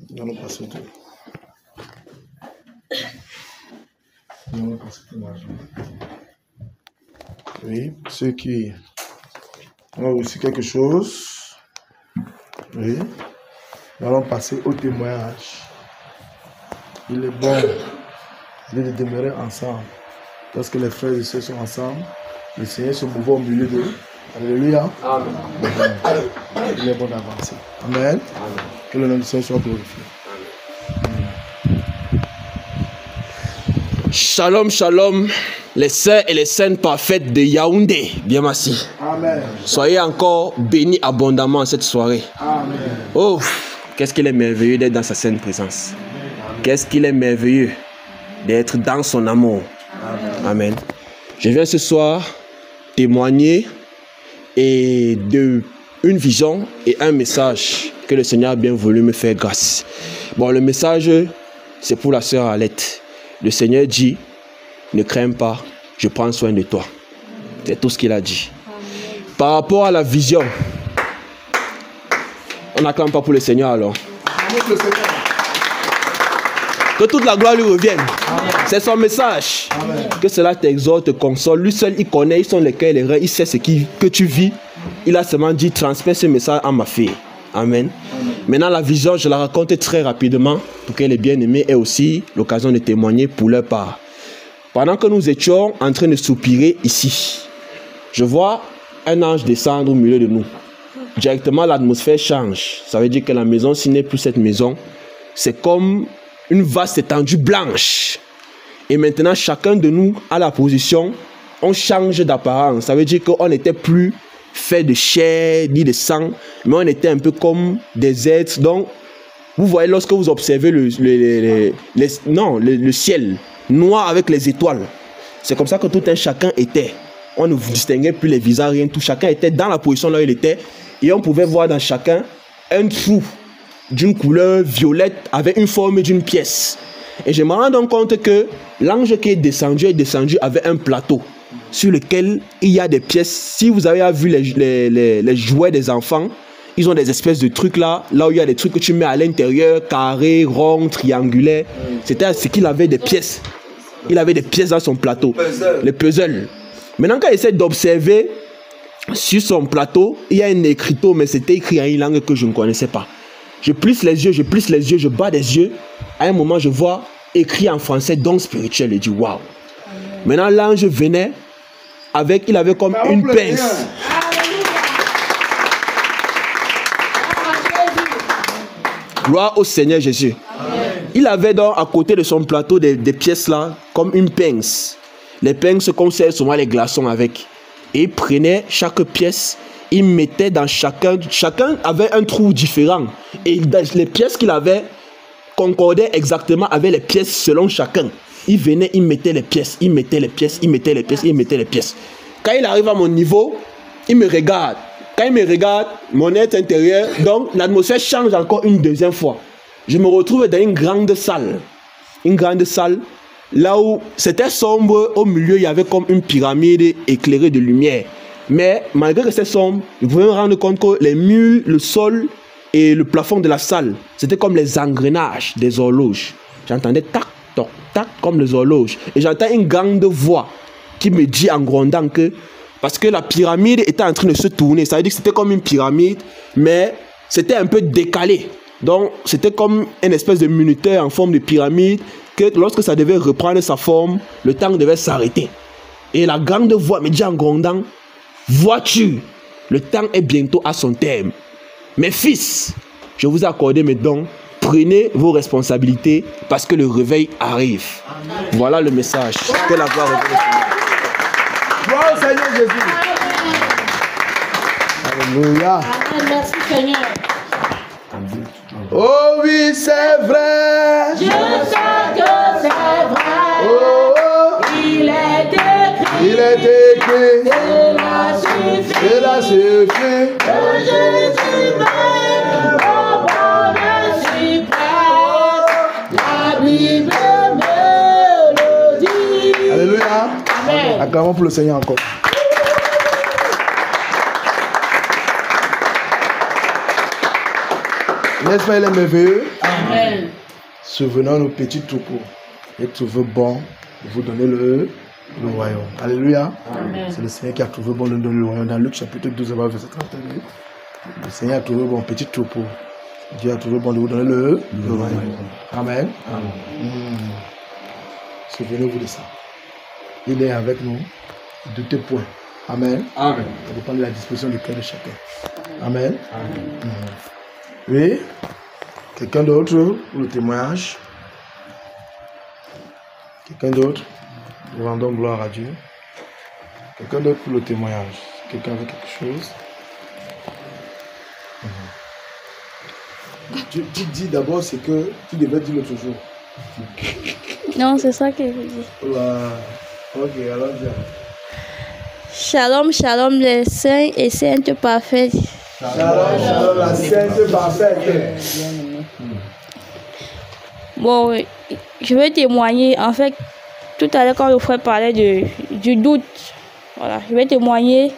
Nous allons passer tout. Nous allons passer tout l'argent. Oui, ceux qui ont reçu quelque chose. Oui. Nous allons passer au témoignage. Il est bon de demeurer ensemble. Lorsque les frères et sœurs sont ensemble, le Seigneur se mouvant au milieu d'eux. Alléluia. Amen. Il est bon d'avancer. Amen. Amen. Que le nom du Seigneur soit glorifié. Shalom, shalom, les sœurs et les saintes parfaites de Yaoundé. Bien merci. Amen. Soyez encore bénis abondamment cette soirée. Amen. Oh, qu'est-ce qu'il est merveilleux d'être dans sa sainte présence. Qu'est-ce qu'il est merveilleux d'être dans son amour. Amen. Je viens ce soir témoigner et de une vision et un message que le Seigneur a bien voulu me faire grâce. Bon, le message, c'est pour la sœur Alette. Le Seigneur dit, ne crains pas, je prends soin de toi. C'est tout ce qu'il a dit. Par rapport à la vision, on n'acclame pas pour le Seigneur alors. Que toute la gloire lui revienne. C'est son message. Amen. Que cela t'exhorte, te console. Lui seul, il connaît, ils sont les cœurs et les reins, il sait ce que tu vis. Il a seulement dit, transmets ce message à ma fille. Amen. Maintenant, la vision, je la raconte très rapidement pour que les bien-aimés aient aussi l'occasion de témoigner pour leur part. Pendant que nous étions en train de soupirer ici, je vois un ange descendre au milieu de nous. Directement, l'atmosphère change. Ça veut dire que la maison, ce n'est plus cette maison. C'est comme une vaste étendue blanche. Et maintenant, chacun de nous, à la position, on change d'apparence. Ça veut dire qu'on n'était plus fait de chair ni de sang, mais on était un peu comme des êtres. Donc, vous voyez, lorsque vous observez le ciel noir avec les étoiles, c'est comme ça que tout un chacun était. On ne distinguait plus les visages, rien, tout chacun était dans la position là où il était, et on pouvait voir dans chacun un trou d'une couleur violette avec une forme d'une pièce. Et je me rends donc compte que l'ange qui est descendu avec un plateau sur lequel il y a des pièces. Si vous avez vu les jouets des enfants, ils ont des espèces de trucs là où il y a des trucs que tu mets à l'intérieur, carré, rond, triangulaire. C'était ce qu'il avait des pièces. Il avait des pièces dans son plateau, les puzzles. Maintenant, quand il essaie d'observer sur son plateau, il y a un écriteau, mais c'était écrit en une langue que je ne connaissais pas. Je plisse les yeux, je bats des yeux. À un moment, je vois écrit en français, don spirituel. Je dis waouh. Maintenant, l'ange venait avec, il avait comme une pince. Gloire au Seigneur Jésus. Amen. Il avait donc à côté de son plateau des pièces là, comme une pince. Les pinces qu'on sert souvent les glaçons avec. Et il prenait chaque pièce, il mettait dans chacun avait un trou différent. Et les pièces qu'il avait concordaient exactement avec les pièces selon chacun. Il venait, il mettait les pièces, il mettait les pièces, il mettait les pièces, il mettait les pièces. Quand il arrive à mon niveau, il me regarde. Quand il me regarde, mon être intérieur, donc l'atmosphère change encore une deuxième fois. Je me retrouve dans une grande salle. Une grande salle, là où c'était sombre, au milieu, il y avait comme une pyramide éclairée de lumière. Mais malgré que c'était sombre, je pouvais me rendre compte que les murs, le sol et le plafond de la salle, c'était comme les engrenages des horloges. J'entendais tac, toc, tac, comme les horloges. Et j'entends une grande voix qui me dit en grondant que, parce que la pyramide était en train de se tourner, ça veut dire que c'était comme une pyramide, mais c'était un peu décalé. Donc, c'était comme une espèce de minuteur en forme de pyramide, que lorsque ça devait reprendre sa forme, le temps devait s'arrêter. Et la grande voix me dit en grondant, vois-tu, le temps est bientôt à son terme. Mes fils, je vous ai accordé mes dons, prenez vos responsabilités parce que le réveil arrive. Amen. Voilà le message. Que la gloire revienne au Seigneur. Gloire au Seigneur Jésus. Alléluia. Amen. Merci Seigneur. Oh oui, c'est vrai. Je sais que c'est vrai. Oh, oh. Il est écrit. Cela suffit. Que Jésus meurt au bonheur suprême. La Bible me le dit. Alléluia. Amen. Acclamons pour le Seigneur encore. N'est-ce pas, il est merveilleux? Amen. Souvenons nos petits troupeaux et trouvé bon de vous donner le royaume. Alléluia. Amen. C'est le Seigneur qui a trouvé bon de nous donner le royaume. Dans Luc chapitre 12, verset 31, le Seigneur a trouvé bon petit troupeau. Dieu a trouvé bon de vous donner le royaume. Amen. Souvenez-vous de ça. Il est avec nous. Ne doutez point. Amen. Amen. Ça dépend de la disposition du cœur de chacun. Amen. Oui. Quelqu'un d'autre pour le témoignage? Quelqu'un d'autre? Nous rendons gloire à Dieu. Quelqu'un d'autre pour le témoignage? Quelqu'un avec quelque chose? Tu dis d'abord ce que tu devais dire l'autre jour. Non, c'est ça que je dis. Voilà. Ok, alors viens. Shalom, shalom, les saints et saintes parfaites. Shalom, shalom, la sainte parfaite. Bon, je vais témoigner. En fait, tout à l'heure, quand le frère parlait du doute, voilà, je vais témoigner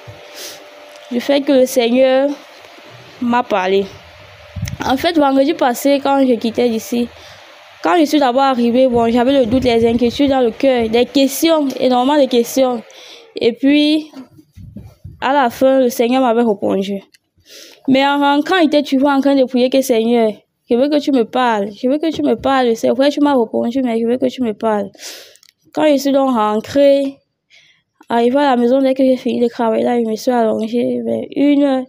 du fait que le Seigneur m'a parlé. En fait, vendredi passé, quand je quittais d'ici, quand je suis d'abord arrivée, bon, j'avais le doute, les inquiétudes dans le cœur, des questions, énormément de questions. Et puis, à la fin, le Seigneur m'avait répondu. Mais en rentrant, il était toujours en train de prier que Seigneur, je veux que tu me parles. Je veux que tu me parles. C'est vrai, tu m'as répondu, mais je veux que tu me parles. Quand je suis donc rentrée, arrivée à la maison, dès que j'ai fini de travailler là, je me suis allongée vers 1 heure.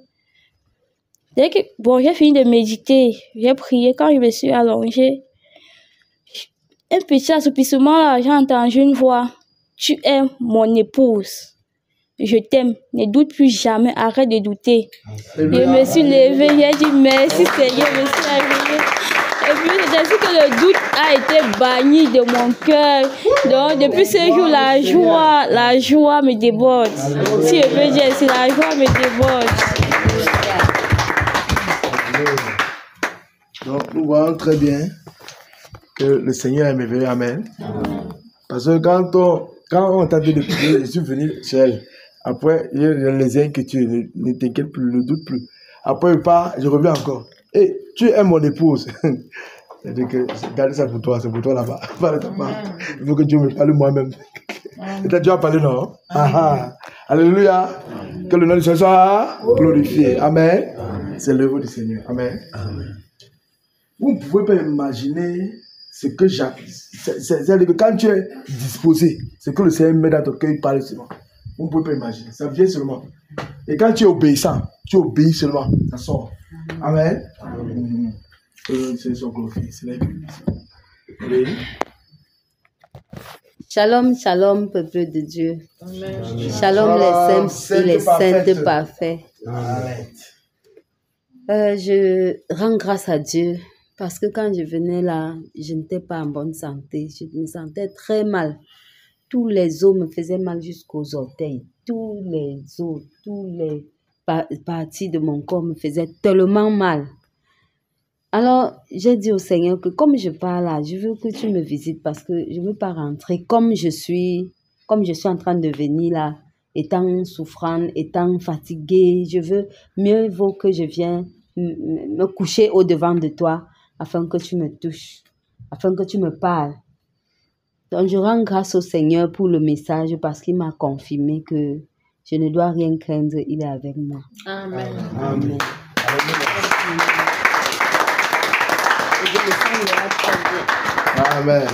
Dès que, bon, j'ai fini de méditer, j'ai prié. Quand je me suis allongée, un petit assoupissement là, j'ai entendu une voix. Tu es mon épouse. Je t'aime. Ne doute plus jamais. Arrête de douter. Je me suis levée. J'ai dit merci Seigneur. Je me suis réveillée. Et puis c'est ainsi que le doute a été banni de mon cœur. Donc depuis ce jour, la joie me déborde. Si je veux dire, c'est la joie me déborde. Donc nous voyons très bien que le Seigneur est merveilleux. Amen. Parce que quand on t'a dit de prier, je suis venu chez elle. Après, il y a les inquiétudes, ne t'inquiète plus, ne doute plus. Après, je pars, je reviens encore. Hey, tu es mon épouse. C'est-à-dire que, garde ça pour toi, c'est pour toi là-bas. Parle ta part. Il faut que Dieu me parle moi-même. Et t'as déjà parlé, non? Alléluia. Que le nom du Seigneur soit glorifié. Amen. C'est l'œuvre du Seigneur. Amen. Vous ne pouvez pas imaginer ce que j'appuie. C'est-à-dire que quand tu es disposé, ce que le Seigneur met dans ton cœur, il parle seulement. Vous ne pouvez pas imaginer. Ça vient seulement. Et quand tu es obéissant, tu obéis seulement. Ça sort. Amen. C'est son glorifié. Oui. Shalom, shalom, peuple de Dieu. Amen. Shalom, les saints et les saintes parfaits. Amen. Je rends grâce à Dieu parce que quand je venais là, je n'étais pas en bonne santé. Je me sentais très mal. Tous les os me faisaient mal jusqu'aux orteils. Tous les os, tous les parties de mon corps me faisaient tellement mal. Alors, j'ai dit au Seigneur que comme je pars là, je veux que tu me visites parce que je ne veux pas rentrer comme je suis en train de venir là, étant souffrante, étant fatiguée. Mieux vaut que je vienne me coucher au-devant de toi afin que tu me touches, afin que tu me parles. Donc, je rends grâce au Seigneur pour le message parce qu'il m'a confirmé que je ne dois rien craindre, il est avec moi. Amen. Amen. Amen.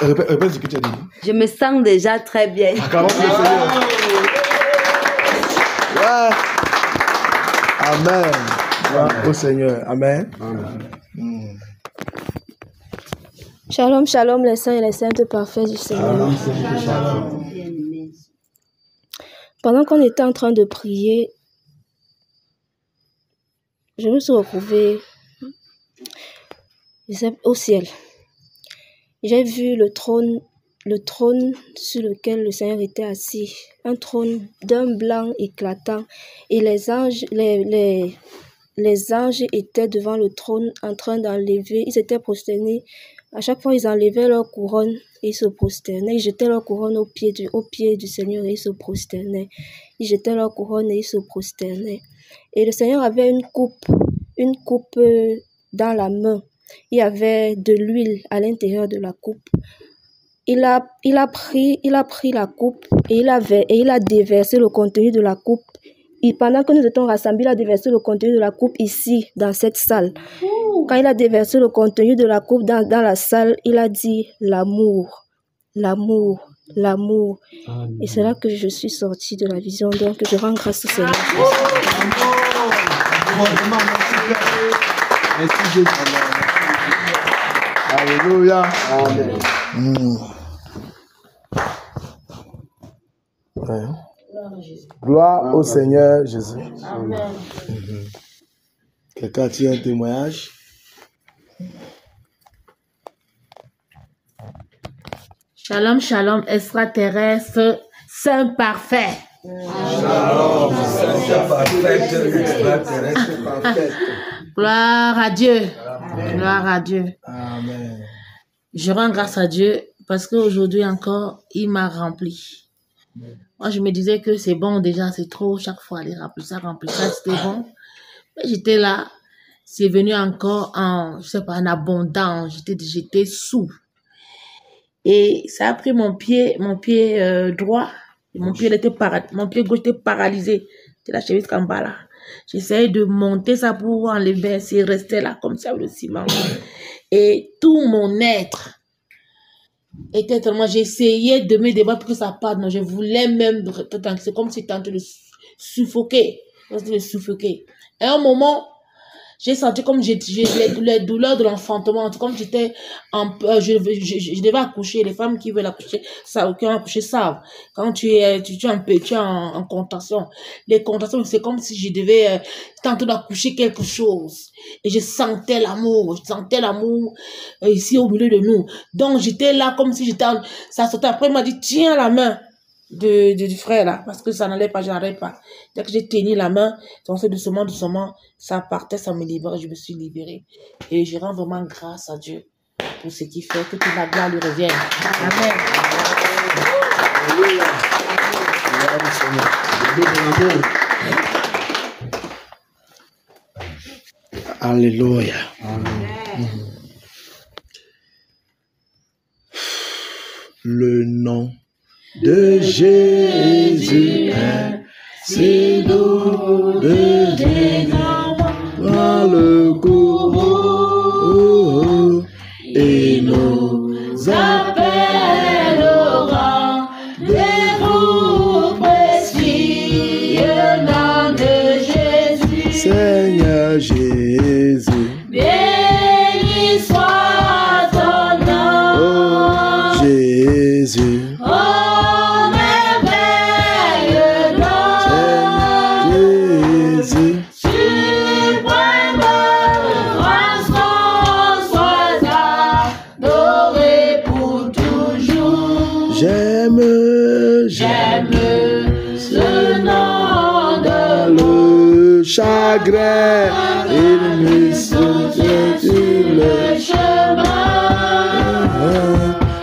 Répète ce que tu as dit. Je me sens déjà très bien. Acclamons le Seigneur. Ouais. Amen. Gloire au Seigneur. Amen. Shalom, shalom, les saints et les saintes parfaites du Seigneur. Pendant qu'on était en train de prier, je me suis retrouvée au ciel. J'ai vu le trône sur lequel le Seigneur était assis, un trône d'un blanc éclatant, et les anges étaient devant le trône en train d'enlever, ils étaient prosternés. À chaque fois, ils enlevaient leur couronne et ils se prosternaient. Ils jetaient leur couronne au pied du Seigneur et ils se prosternaient. Ils jetaient leur couronne et ils se prosternaient. Et le Seigneur avait une coupe dans la main. il y avait de l'huile à l'intérieur de la coupe. Il a pris la coupe et il a déversé le contenu de la coupe. Et pendant que nous étions rassemblés, il a déversé le contenu de la coupe ici, dans cette salle. Quand il a déversé le contenu de la coupe dans la salle, il a dit l'amour, l'amour, l'amour. Et c'est là que je suis sortie de la vision. Donc, je rends grâce au Seigneur. Merci Jésus. Alléluia. Amen. Ouais. Gloire au Seigneur Jésus. Amen. Quelqu'un a un témoignage? Shalom, shalom, extraterrestre, saint parfait. Shalom, Saint parfait, extraterrestre parfait. Gloire à Dieu. Gloire à Dieu. Amen. Je rends grâce à Dieu parce qu'aujourd'hui encore, il m'a rempli. Moi, je me disais que c'est bon déjà, c'est trop. Chaque fois, aller remplir ça, c'était bon. Mais j'étais là, c'est venu encore en, je sais pas, en abondance. J'étais sous. Et ça a pris mon pied droit. Mon pied gauche était paralysé. C'était la cheville en bas là. J'essayais de monter ça pour enlever, c'est resté là comme ça, le ciment. Et tout mon être était tellement, j'essayais de me débattre pour que ça parte. Non, je voulais même, c'est comme si c'était en train de suffoquer. Et à un moment, j'ai senti comme les douleurs de l'enfantement, comme j'étais je devais accoucher. Les femmes qui veulent accoucher, qui ont accouché savent. Quand tu es en contraction, les contractions, c'est comme si je devais tenter d'accoucher quelque chose. Et je sentais l'amour ici au milieu de nous. Donc j'étais là comme si ça sautait. Après, il m'a dit, tiens la main du frère là, parce que ça n'allait pas, je n'arrivais pas. Dès que j'ai tenu la main, doucement, ça partait, ça me libérait, je me suis libérée. Et je rends vraiment grâce à Dieu pour ce qu'il fait, que toute la gloire lui revienne. Amen. Alléluia. Amen. Le nom de Jésus est si doux de Jésus dans le courroux et nous appellera rendez-vous précieux nom de Jésus. Seigneur Jésus, béni soit ton nom. Oh Jésus. Chagrin, il me soutient sur le chemin.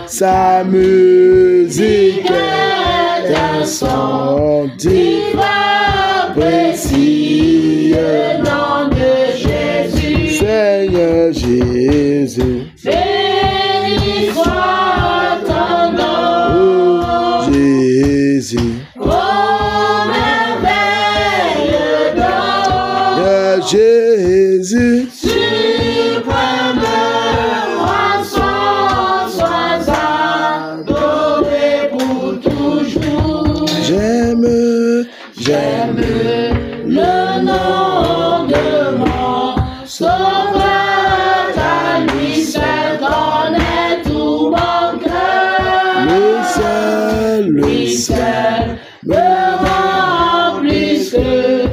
Sa musique est un son divin, précieux nom de Jésus. Seigneur Jésus, béni soit ton nom. Oh Jésus. Jésus, suprême rançon, sois adoré pour toujours. J'aime le nom de mon sauveur, à lui seul connaît tout mon cœur. Lui seul me rend plus que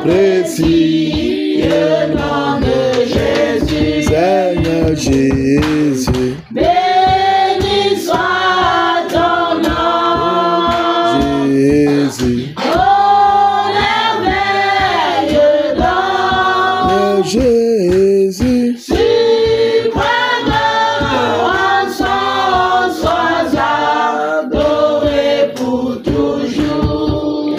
précieux nom de Jésus. Seigneur Jésus, béni soit ton nom. Jésus, oh merveilleux nom. Jésus, suprême rançon, sois adoré pour toujours.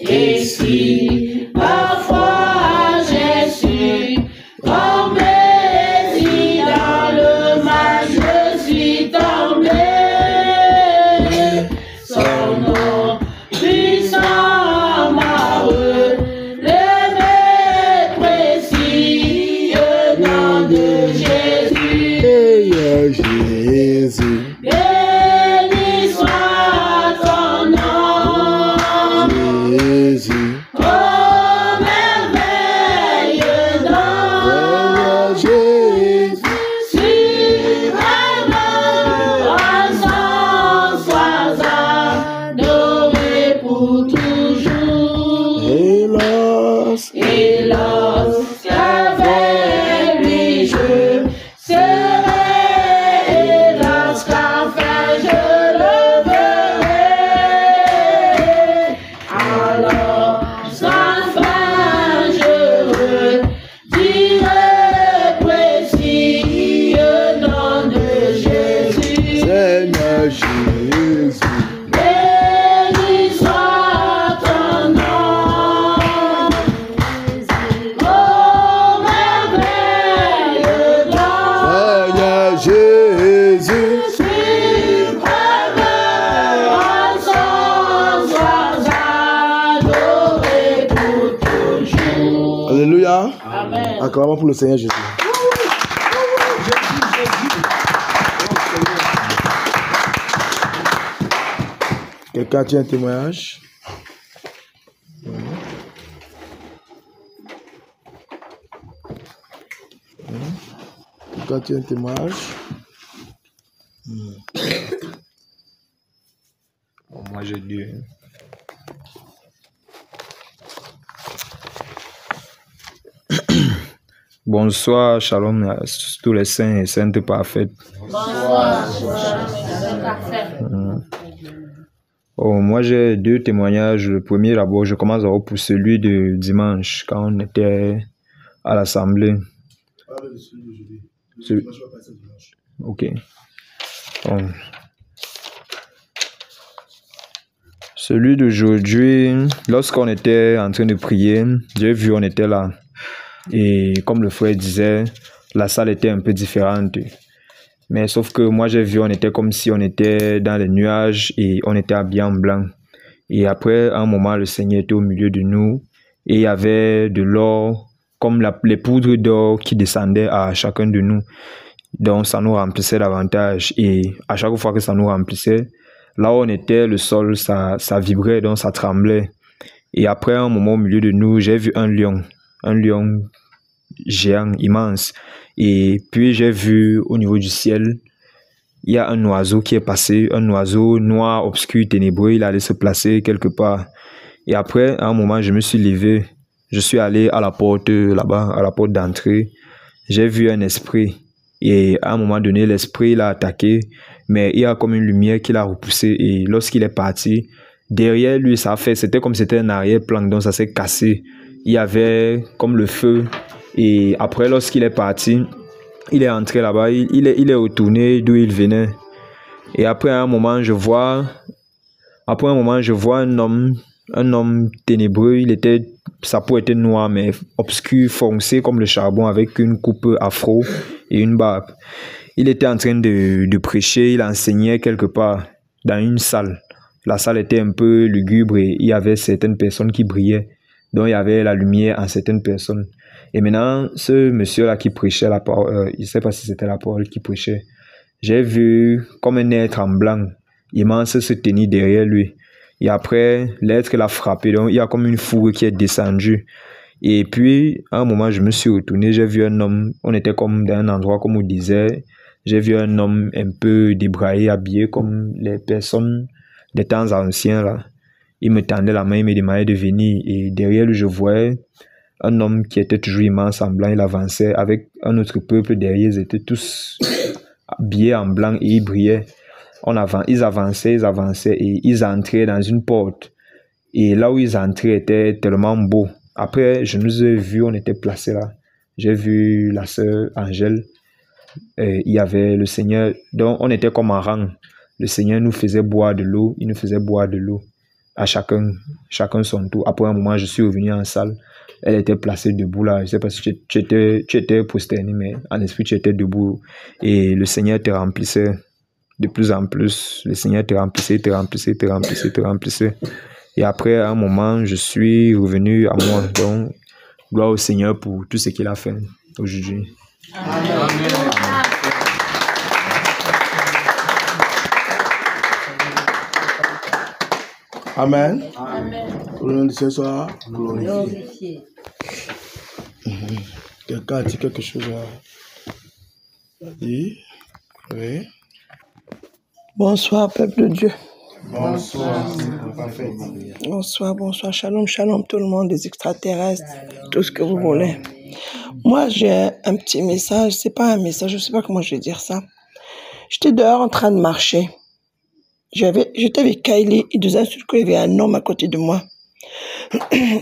Et si parfois j'ai su Acclamons pour le Seigneur Jésus. Quelqu'un a un témoignage? Quelqu'un a un témoignage? Bon, moi j'ai dit. Bonsoir, shalom à tous les saints et saintes parfaites. Bonsoir, shalom et saints parfaits. Oh, moi j'ai deux témoignages. Le premier d'abord, je commence d'abord pour celui de dimanche, quand on était à l'assemblée. Ok. Bon. Celui d'aujourd'hui, lorsqu'on était en train de prier, j'ai vu, on était là. Et comme le frère disait, la salle était un peu différente. Mais sauf que moi j'ai vu, on était comme si on était dans les nuages et on était habillés en blanc. Et après, à un moment, le Seigneur était au milieu de nous et il y avait de l'or, comme les poudres d'or qui descendaient à chacun de nous. Donc ça nous remplissait davantage. Et à chaque fois que ça nous remplissait, là où on était, le sol, ça vibrait, donc ça tremblait. Et après, à un moment au milieu de nous, j'ai vu un lion géant, immense. Et puis j'ai vu au niveau du ciel, il y a un oiseau qui est passé, un oiseau noir, obscur, ténébreux, il allait se placer quelque part. Et après, à un moment, je me suis levé, je suis allé à la porte là-bas, à la porte d'entrée. J'ai vu un esprit. Et à un moment donné, l'esprit l'a attaqué, mais il y a comme une lumière qui l'a repoussé. Et lorsqu'il est parti, derrière lui, c'était comme si c'était un arrière-plan, donc ça s'est cassé. Il y avait comme le feu. Et après, lorsqu'il est parti, il est entré là-bas, il est retourné d'où il venait. Et après un moment, je vois un homme ténébreux. Sa peau était noire, mais obscure, foncée comme le charbon, avec une coupe afro et une barbe. Il était en train de prêcher, il enseignait quelque part dans une salle. La salle était un peu lugubre et il y avait certaines personnes qui brillaient. Donc il y avait la lumière en certaines personnes. Et maintenant, ce monsieur-là qui prêchait la parole, je ne sais pas si c'était la parole qui prêchait, j'ai vu comme un être en blanc, immense, se tenir derrière lui. Et après, l'être l'a frappé, donc il y a comme une foudre qui est descendue. Et puis, à un moment, je me suis retourné, j'ai vu un homme, on était comme dans un endroit, comme on disait, j'ai vu un homme un peu débraillé, habillé comme les personnes des temps anciens, là. Il me tendait la main, il me demandait de venir, et derrière lui, je voyais un homme qui était toujours immense en blanc, il avançait avec un autre peuple derrière, ils étaient tous habillés en blanc et ils brillaient. Ils avançaient et ils entraient dans une porte. Et là où ils entraient était tellement beau. Après, je nous ai vus, on était placés là. J'ai vu la sœur Angèle. Il y avait le Seigneur. Donc, on était comme en rang. Le Seigneur nous faisait boire de l'eau. Il nous faisait boire de l'eau. À chacun son tour. Après un moment, je suis revenu en salle. Elle était placée debout là. Je ne sais pas si tu étais prosterné, mais en esprit, tu étais debout. Et le Seigneur te remplissait de plus en plus. Le Seigneur te remplissait. Et après, à un moment, je suis revenu à moi. Donc, gloire au Seigneur pour tout ce qu'il a fait aujourd'hui. Amen. Amen. Pour le nom de ce soir, glorifié. Quelqu'un a dit quelque chose à dire? Oui. Bonsoir, peuple de Dieu. Bonsoir. Bonsoir. Shalom, shalom, tout le monde, des extraterrestres, tout ce que vous voulez. Moi, j'ai un petit message. C'est pas un message, je sais pas comment je vais dire ça. J'étais dehors en train de marcher. J'étais avec Kylie et deux insultes qu'il y avait un homme à côté de moi.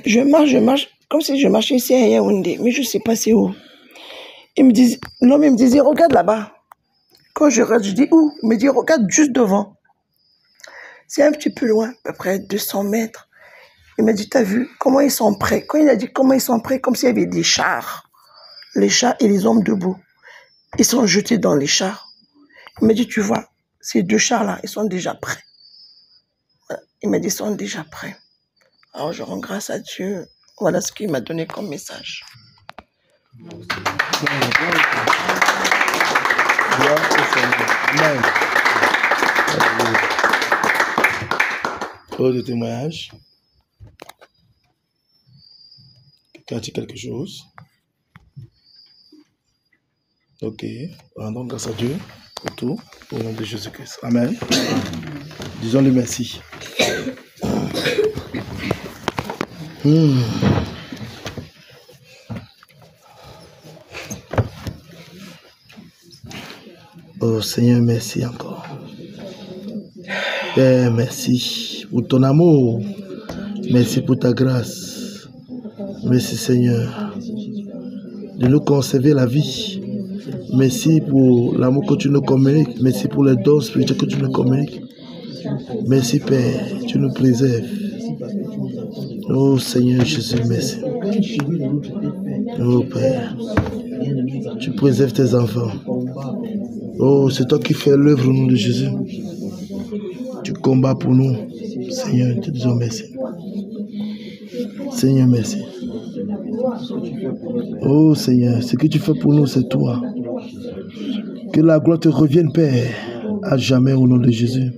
Je marche, comme si je marchais ici à Yaoundé, mais je sais pas c'est où. L'homme, il me disait, regarde là-bas. Quand je regarde, je dis, où? Il me dit, regarde juste devant. C'est un petit peu loin, à peu près 200 mètres. Il m'a dit, t'as vu comment ils sont prêts? Quand il a dit comment ils sont prêts, comme s'il y avait des chars. Les chars et les hommes debout. Ils sont jetés dans les chars. Il m'a dit, tu vois, ces deux chars-là, ils sont déjà prêts. Voilà. Il m'a dit, ils sont déjà prêts. Alors je rends grâce à Dieu. Voilà ce qu'il m'a donné comme message. Gloire au Seigneur. Amen. Autre témoignage. Quelqu'un a dit quelque chose? Ok. Rendons grâce à Dieu pour tout, au nom de Jésus-Christ. Amen. Disons-lui merci. Oh Seigneur, merci encore. Père, merci pour ton amour. Merci pour ta grâce. Merci Seigneur de nous conserver la vie. Merci pour l'amour que tu nous communiques. Merci pour les dons spirituels que tu nous communiques. Merci Père, tu nous préserves. Oh Seigneur Jésus, merci. Oh Père, tu préserves tes enfants. Oh, c'est toi qui fais l'œuvre au nom de Jésus. Tu combats pour nous. Seigneur, te disons merci. Seigneur, merci. Oh Seigneur, ce que tu fais pour nous, c'est toi. Que la gloire te revienne, Père, à jamais au nom de Jésus.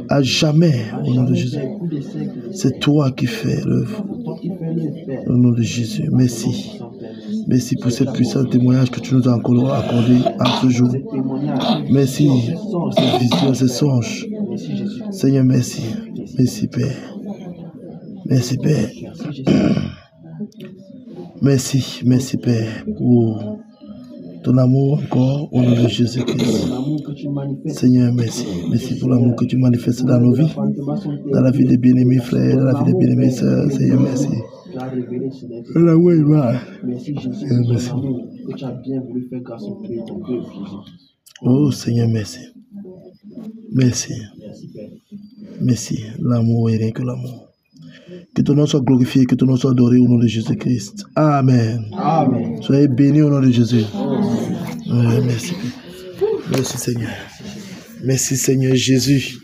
À jamais au nom de Jésus. C'est toi qui fais l'œuvre. Au nom de Jésus, merci. Merci pour ce puissant témoignage que tu nous as encore accordé en ce jour. Merci pour cette vision, ces songes. Seigneur, merci. Merci, Père. Merci, Père. Merci, merci, Père, pour ton amour encore au nom de Jésus-Christ. Seigneur, merci. Merci pour l'amour que tu manifestes dans nos vies, dans la vie des bien-aimés frères, dans la vie des bien-aimés sœurs. Seigneur, merci. Merci. Oh Seigneur, merci. Merci. Merci. L'amour est rien que l'amour. Que ton nom soit glorifié, que ton nom soit adoré au nom de Jésus-Christ. Amen. Amen. Soyez bénis au nom de Jésus. Merci. Merci Seigneur. Merci Seigneur Jésus.